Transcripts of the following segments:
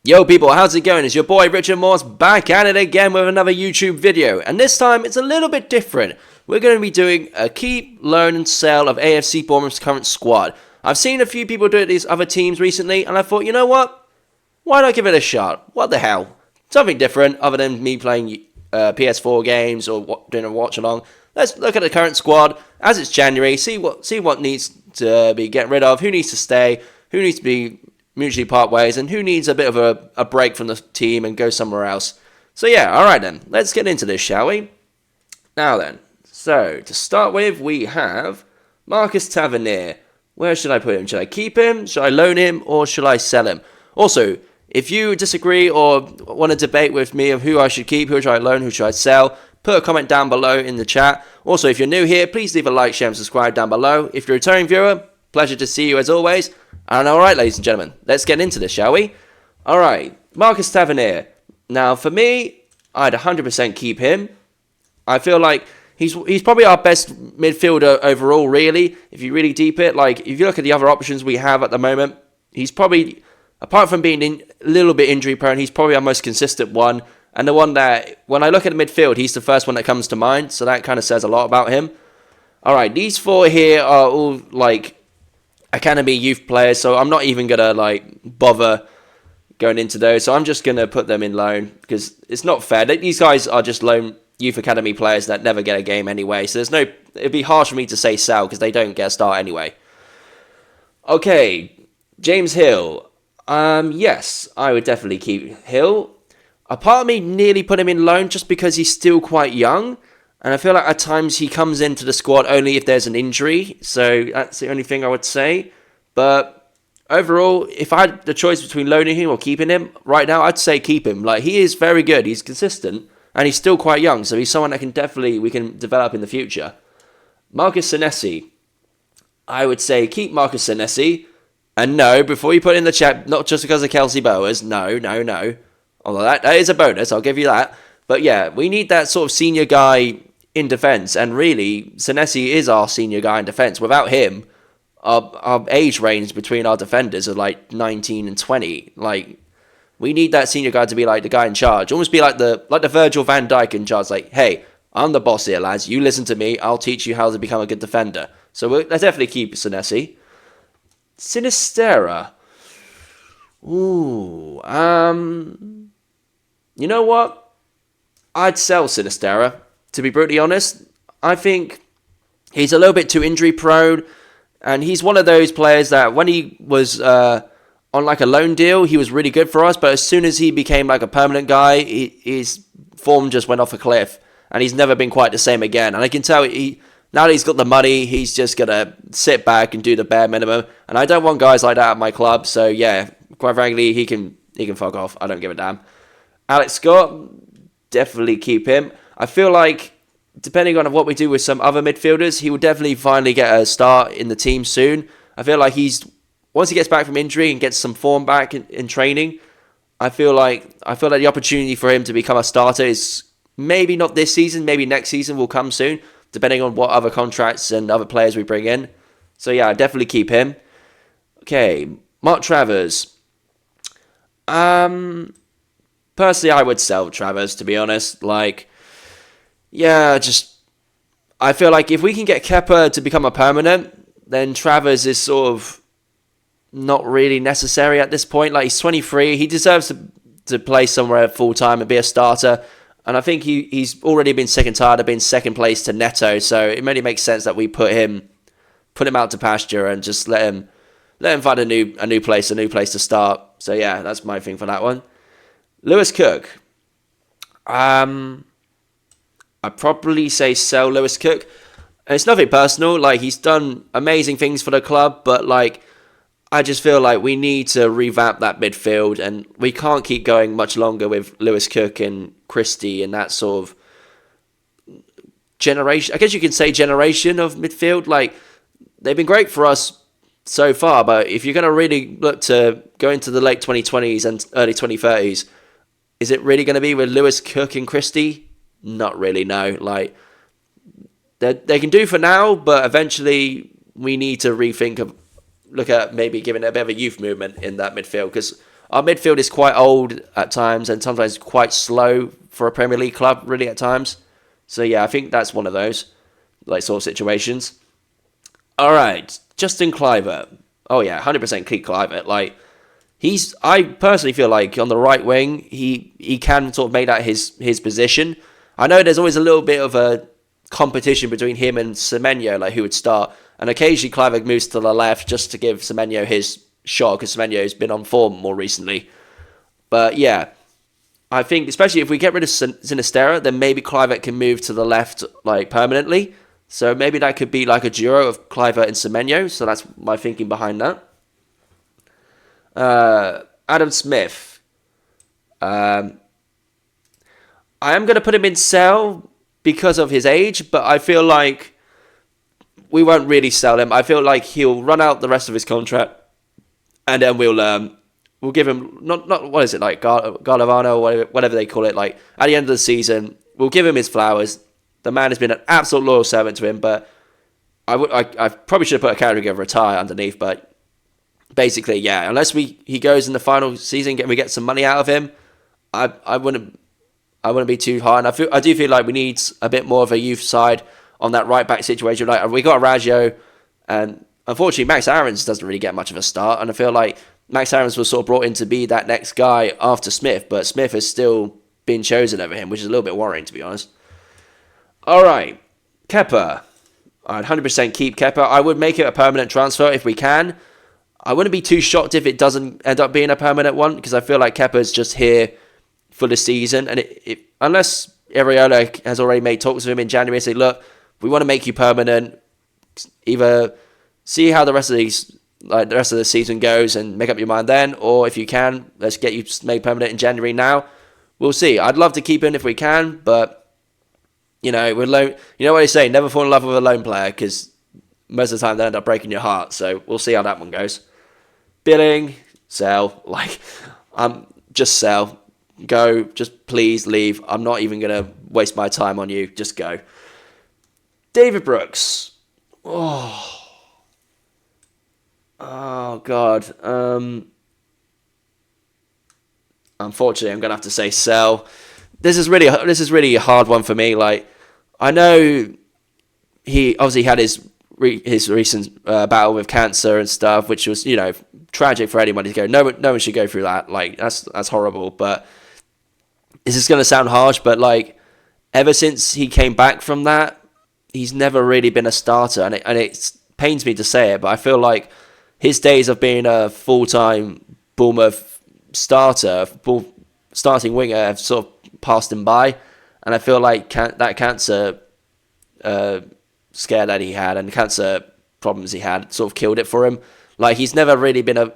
Yo people, how's it going? It's your boy Richard Morse back at it again with another YouTube video. And this time it's a little bit different. We're going to be doing a keep, loan and sell of AFC Bournemouth's current squad. I've seen a few people do it to these other teams recently and I thought, you know what? Why not give it a shot? What the hell? Something different other than me playing PS4 games or doing a watch along. Let's look at the current squad as it's January, see what needs to be get rid of, who needs to stay, who needs to be mutually part ways, and who needs a bit of a break from the team and go somewhere else. So yeah, alright then, let's get into this, shall we? Now then, so to start with, we have Marcus Tavernier. Where should I put him? Should I keep him? Should I loan him? Or should I sell him? Also, if you disagree or want to debate with me of who I should keep, who should I loan, who should I sell, put a comment down below in the chat. Also, if you're new here, please leave a like, share and subscribe down below. If you're a returning viewer, pleasure to see you as always. And alright, ladies and gentlemen, let's get into this, shall we? Alright, Marcus Tavernier. Now, for me, I'd 100% keep him. I feel like he's probably our best midfielder overall, really. If you really deep it, like, if you look at the other options we have at the moment, he's probably, apart from being a little bit injury prone, he's probably our most consistent one. And the one that, when I look at the midfield, he's the first one that comes to mind. So that kind of says a lot about him. Alright, these four here are all, like, academy youth players, so I'm not even gonna bother going into those. So I'm just gonna put them in loan because it's not fair. These guys are just loan youth academy players that never get a game anyway. So it'd be harsh for me to say sell because they don't get a start anyway. Okay, James Hill. Yes, I would definitely keep Hill. A part of me nearly put him in loan just because he's still quite young. And I feel like at times he comes into the squad only if there's an injury. So that's the only thing I would say. But overall, if I had the choice between loaning him or keeping him, right now I'd say keep him. Like, he is very good. He's consistent. And he's still quite young. So he's someone that we can develop in the future. Marcus Senesi. I would say keep Marcus Senesi. And no, before you put in the chat, not just because of Kelsey Bowers. No. Although that is a bonus, I'll give you that. But yeah, we need that sort of senior guy in defence, and really, Senesi is our senior guy in defence. Without him, our age range between our defenders are like 19 and 20. Like, we need that senior guy to be like the guy in charge, almost be like the Virgil van Dijk in charge. Like, hey, I'm the boss here, lads. You listen to me. I'll teach you how to become a good defender. So let's definitely keep Senesi. Sinistera. Ooh, you know what? I'd sell Sinistera. To be brutally honest, I think he's a little bit too injury prone, and he's one of those players that when he was on like a loan deal, he was really good for us, but as soon as he became like a permanent guy, his form just went off a cliff, and he's never been quite the same again. And I can tell now that he's got the money, he's just gonna sit back and do the bare minimum, and I don't want guys like that at my club. So yeah, quite frankly, he can fuck off. I don't give a damn. Alex Scott, definitely keep him. I feel like, depending on what we do with some other midfielders, he will definitely finally get a start in the team soon. I feel like once he gets back from injury and gets some form back in training, I feel like the opportunity for him to become a starter is maybe not this season, maybe next season will come soon, depending on what other contracts and other players we bring in. So yeah, definitely keep him. Okay, Mark Travers. Personally, I would sell Travers, to be honest. I feel like if we can get Kepa to become a permanent, then Travers is sort of not really necessary at this point. Like, he's 23. He deserves to play somewhere full-time and be a starter. And I think he's already been sick and tired of being second place to Neto. So it really makes sense that we put him out to pasture and just let him find a new place to start. So yeah, that's my thing for that one. Lewis Cook. I'd probably say sell Lewis Cook. It's nothing personal. Like, he's done amazing things for the club, but I just feel like we need to revamp that midfield, and we can't keep going much longer with Lewis Cook and Christie and that sort of generation. I guess you can say generation of midfield. Like, they've been great for us so far, but if you're going to really look to go into the late 2020s and early 2030s, is it really going to be with Lewis Cook and Christie? Not really, no. Like, they can do for now, but eventually we need to look at maybe giving a bit of a youth movement in that midfield, because our midfield is quite old at times and sometimes quite slow for a Premier League club, really, at times. So, yeah, I think that's one of those, like, sort of situations. All right, Justin Kluivert. Oh, yeah, 100% keep Kluivert. Like, I personally feel like on the right wing, he can sort of make that his position. I know there's always a little bit of a competition between him and Semenyo, like who would start. And occasionally Kluivert moves to the left just to give Semenyo his shot, because Semenyo's been on form more recently. But yeah, I think especially if we get rid of Sinistera, then maybe Kluivert can move to the left like permanently. So maybe that could be like a duo of Kluivert and Semenyo. So that's my thinking behind that. Adam Smith. I am going to put him in sell because of his age, but I feel like we won't really sell him. I feel like he'll run out the rest of his contract, and then we'll give him not what is it, like Galavano or whatever they call it. Like at the end of the season, we'll give him his flowers. The man has been an absolute loyal servant to him, but I probably should have put a category of retire underneath, but basically, yeah, unless he goes in the final season and we get some money out of him, I wouldn't be too hard. And I do feel like we need a bit more of a youth side on that right back situation. Like we got Raggio, and unfortunately Max Aarons doesn't really get much of a start, and I feel like Max Aarons was sort of brought in to be that next guy after Smith, but Smith has still been chosen over him, which is a little bit worrying, to be honest. All right, Kepa. I'd 100% keep Kepa. I would make it a permanent transfer if we can. I wouldn't be too shocked if it doesn't end up being a permanent one, because I feel like Kepa's just here for the season, and unless Areola has already made talks with him in January and say, look, we want to make you permanent, either see how the rest of the season goes and make up your mind then, or if you can, let's get you made permanent in January now. We'll see. I'd love to keep him if we can, but you know what they say, never fall in love with a lone player, because most of the time they end up breaking your heart. So we'll see how that one goes. Billing, sell, just sell. Go, just please leave. I'm not even going to waste my time on you. Just go. David Brooks. Oh God. Unfortunately, I'm going to have to say sell. This is really a hard one for me. Like, I know he obviously had his recent battle with cancer and stuff, which was, tragic for anyone to go. No one should go through that. Like, that's horrible. But this is going to sound harsh, but like, ever since he came back from that, he's never really been a starter, and it pains me to say it, but I feel like his days of being a full-time Bournemouth starting winger have sort of passed him by, and I feel like that cancer scare that he had and the cancer problems he had sort of killed it for him. Like, he's never really been a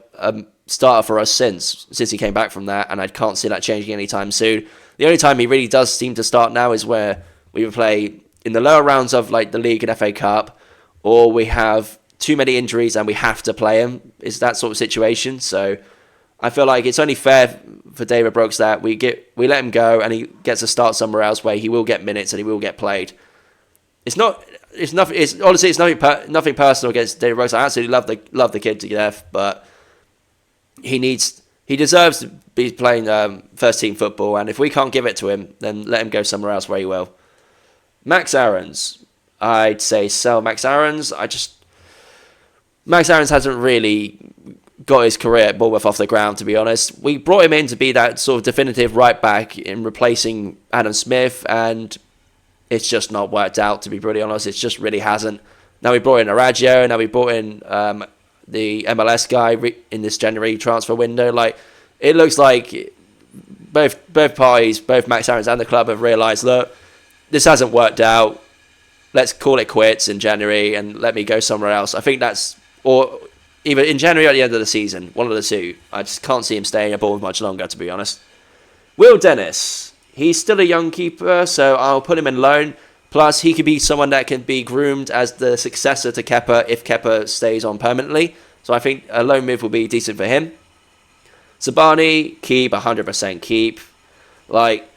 starter for us since he came back from that, and I can't see that changing anytime soon. The only time he really does seem to start now is where we play in the lower rounds of like the league and FA Cup, or we have too many injuries and we have to play him. It's that sort of situation. So I feel like it's only fair for David Brooks that we let him go and he gets to start somewhere else where he will get minutes and he will get played. It's nothing personal against David Brooks. I absolutely love the kid to death, but he deserves to be playing first team football, and if we can't give it to him, then let him go somewhere else where he will. Max Aarons. I'd say sell Max Aarons. Max Aarons hasn't really got his career at Bournemouth off the ground, to be honest. We brought him in to be that sort of definitive right back in replacing Adam Smith, and it's just not worked out, to be brutally honest. It just really hasn't. Now we brought in Araggio, now we brought in the MLS guy in this January transfer window. Like, it looks like both parties, both Max Aarons and the club, have realised, look, this hasn't worked out. Let's call it quits in January and let me go somewhere else. I think or either in January or at the end of the season, one of the two. I just can't see him staying at Bournemouth much longer, to be honest. Will Dennis. He's still a young keeper, so I'll put him in loan. Plus, he could be someone that can be groomed as the successor to Kepa if Kepa stays on permanently. So I think a loan move will be decent for him. Sabani, keep, 100% keep. Like,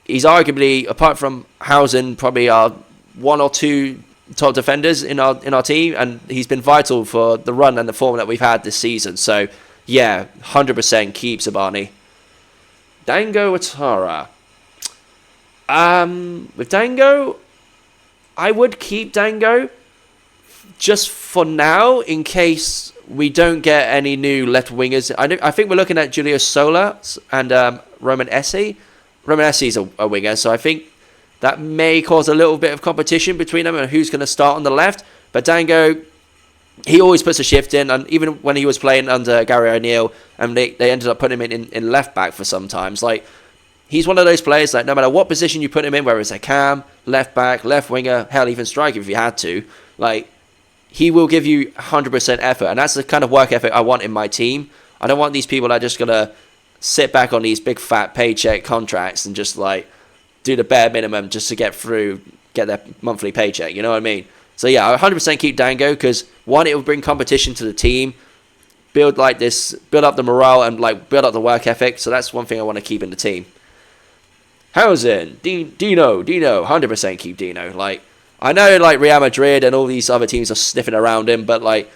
he's arguably, apart from Housen, probably our one or two top defenders in our team, and he's been vital for the run and the form that we've had this season. So Yeah, 100% keep Zabani. Dango Ouattara. With Dango, I would keep Dango just for now in case we don't get any new left wingers. I think we're looking at Julio Sola and Roman Esse. Roman Esse is a winger, so I think that may cause a little bit of competition between them and who's going to start on the left. But Dango, he always puts a shift in, and even when he was playing under Gary O'Neill, and they ended up putting him in left back for sometimes. Like, he's one of those players that no matter what position you put him in, whether it's a cam, left back, left winger, hell, even striker if you had to, like, he will give you 100% effort, and that's the kind of work ethic I want in my team. I don't want these people that are just going to sit back on these big fat paycheck contracts and just, like, do the bare minimum just to get their monthly paycheck, you know what I mean? So yeah, I 100% keep Dango because, one, it will bring competition to the team, build up the morale and like build up the work ethic. So that's one thing I want to keep in the team. Housen, Dino, 100% keep Dino. Like, I know like Real Madrid and all these other teams are sniffing around him, but like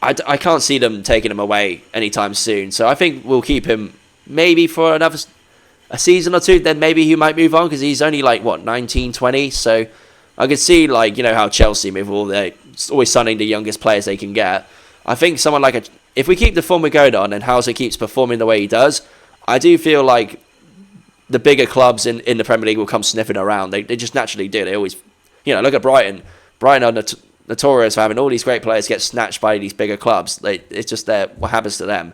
I can't see them taking him away anytime soon. So I think we'll keep him maybe for a season or two. Then maybe he might move on because he's only like 19, 20. So I could see, like, you know how Chelsea with all their always signing the youngest players they can get. I think someone like if we keep the form we're going on and Hauser keeps performing the way he does, I do feel like the bigger clubs in the Premier League will come sniffing around. They just naturally do. They always, you know, look at Brighton. Brighton are notorious for having all these great players get snatched by these bigger clubs. It's just what happens to them.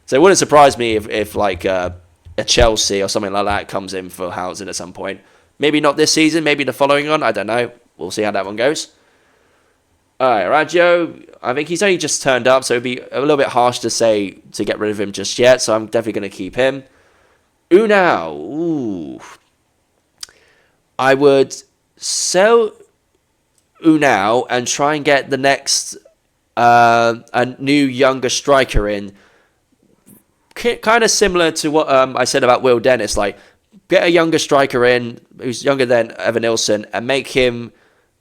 So it wouldn't surprise me if like a Chelsea or something like that comes in for Hauser at some point. Maybe not this season, maybe the following one. I don't know. We'll see how that one goes. Alright, Raggio, I think he's only just turned up, so it'd be a little bit harsh to say to get rid of him just yet, so I'm definitely going to keep him. Unau, ooh. I would sell Unau and try and get the next a new younger striker in. Kind of similar to what I said about Will Dennis. Like, get a younger striker in who's younger than Evan Nilsson and make him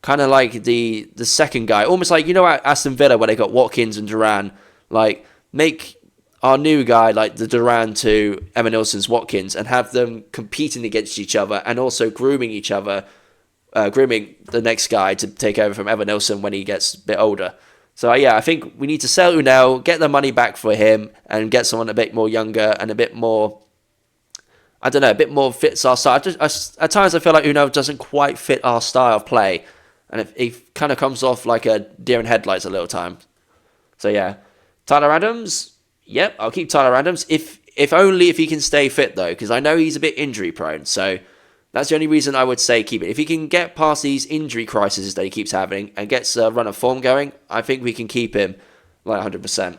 kind of like the second guy. Almost like, you know, at Aston Villa where they got Watkins and Duran. Like, make our new guy like the Duran to Evan Nilsson's Watkins and have them competing against each other and also grooming each other, grooming the next guy to take over from Evan Nilsson when he gets a bit older. So yeah, I think we need to sell Unau, get the money back for him and get someone a bit more younger and a bit more, I don't know, a bit more fits our style. At times I feel like Unau doesn't quite fit our style of play. And it kind of comes off like a deer in headlights a little time. So yeah. Tyler Adams, yep, I'll keep Tyler Adams. If only if he can stay fit though, because I know he's a bit injury prone. So that's the only reason I would say keep it. If he can get past these injury crises that he keeps having and gets a run of form going, I think we can keep him like 100%.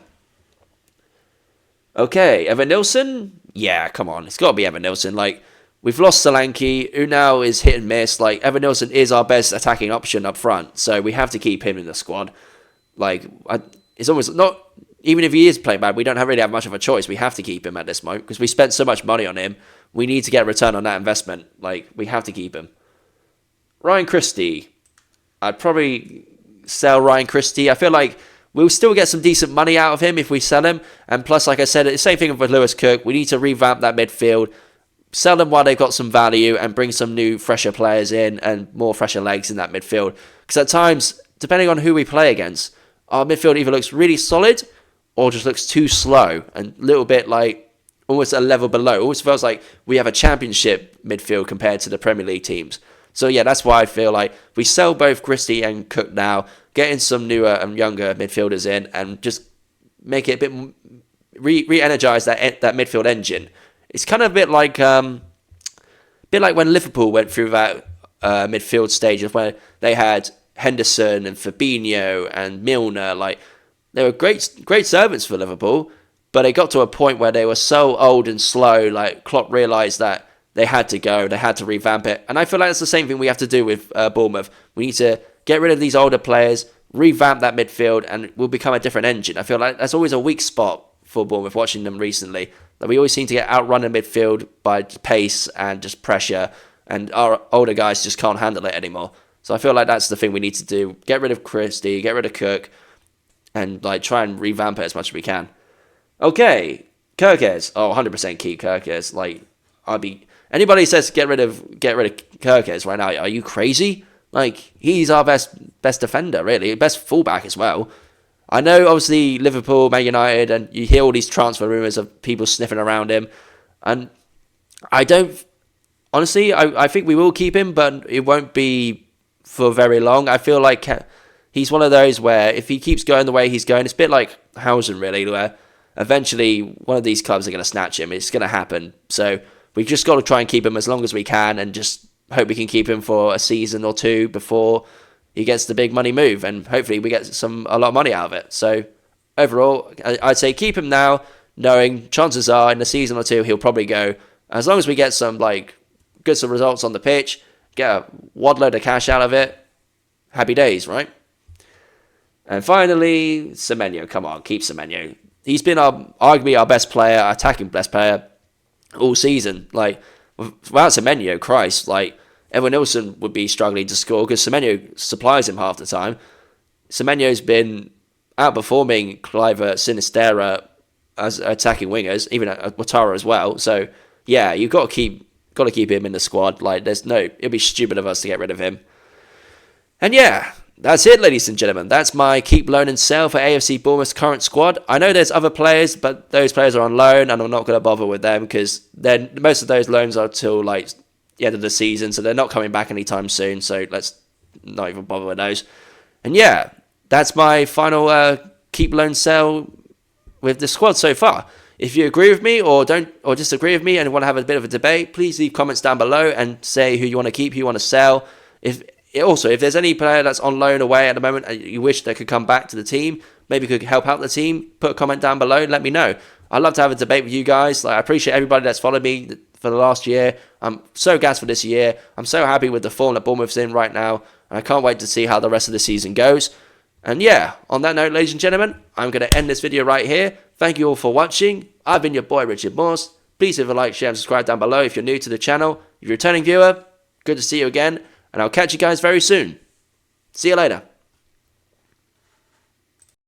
Okay, Evan Nilsson? Yeah, come on. It's got to be Evan Nilsson. Like, we've lost Solanke. Unau is hit and miss. Like, Evan Nilsson is our best attacking option up front. So we have to keep him in the squad. Like, it's almost not... Even if he is playing bad, we don't really have much of a choice. We have to keep him at this moment because we spent so much money on him. We need to get a return on that investment. Like, we have to keep him. Ryan Christie. I'd probably sell Ryan Christie. I feel like we'll still get some decent money out of him if we sell him. And plus, like I said, the same thing with Lewis Cook. We need to revamp that midfield. Sell them while they've got some value and bring some new, fresher players in and more fresher legs in that midfield. Because at times, depending on who we play against, our midfield either looks really solid or just looks too slow and a little bit like almost a level below. It always feels like we have a championship midfield compared to the Premier League teams. So yeah, that's why I feel like we sell both Christie and Cook now, getting some newer and younger midfielders in and just make it a bit re-energize that midfield engine. It's kind of a bit like when Liverpool went through that midfield stage of where they had Henderson and Fabinho and Milner. Like, they were great servants for Liverpool, but it got to a point where they were so old and slow. Like, Klopp realised that they had to go, they had to revamp it, and I feel like that's the same thing we have to do with Bournemouth. We need to get rid of these older players, revamp that midfield, and we'll become a different engine. I feel like that's always a weak spot for Bournemouth, watching them recently. That we always seem to get outrun in midfield by pace and just pressure, and our older guys just can't handle it anymore. So I feel like that's the thing we need to do. Get rid of Christie, get rid of Cook, and like try and revamp it as much as we can. Okay, Kirkes. Oh, 100% keep Kirkes. Like, anybody says to get rid of Kirkes right now, are you crazy? Like, he's our best defender, really, best fullback as well. I know, obviously, Liverpool, Man United, and you hear all these transfer rumours of people sniffing around him, and I don't. Honestly, I think we will keep him, but it won't be for very long. I feel like he's one of those where if he keeps going the way he's going, it's a bit like Housen, really, where eventually one of these clubs are going to snatch him. It's going to happen. So we've just got to try and keep him as long as we can and just hope we can keep him for a season or two before he gets the big money move. And hopefully we get a lot of money out of it. So overall, I'd say keep him now, knowing chances are in a season or two he'll probably go. As long as we get some some results on the pitch, get a wad load of cash out of it, happy days, right? And finally, Semenyo. Come on, keep Semenyo. He's been arguably our best player, attacking best player all season. Like, without Semenyo, Christ, like, Evan Nilsson would be struggling to score because Semenyo supplies him half the time. Semenyo's been outperforming Cliver, Sinistera as attacking wingers, even Ouattara as well. So, yeah, you've got to keep him in the squad. Like, it'd be stupid of us to get rid of him. And yeah, that's it, ladies and gentlemen. That's my keep, loan and sell for AFC Bournemouth's current squad. I know there's other players, but those players are on loan, and I'm not going to bother with them because then most of those loans are till like the end of the season, so they're not coming back anytime soon. So let's not even bother with those. And yeah, that's my final keep, loan, sell with the squad so far. If you agree with me or disagree with me and want to have a bit of a debate, please leave comments down below and say who you want to keep, who you want to sell. If there's any player that's on loan away at the moment and you wish they could come back to the team, maybe could help out the team, put a comment down below and let me know. I'd love to have a debate with you guys. Like, I appreciate everybody that's followed me for the last year. I'm so gassed for this year. I'm so happy with the form that Bournemouth's in right now, and I can't wait to see how the rest of the season goes. And yeah, on that note, ladies and gentlemen, I'm going to end this video right here. Thank you all for watching. I've been your boy, Richard Morse. Please leave a like, share, and subscribe down below if you're new to the channel. If you're a returning viewer, good to see you again, and I'll catch you guys very soon. See you later.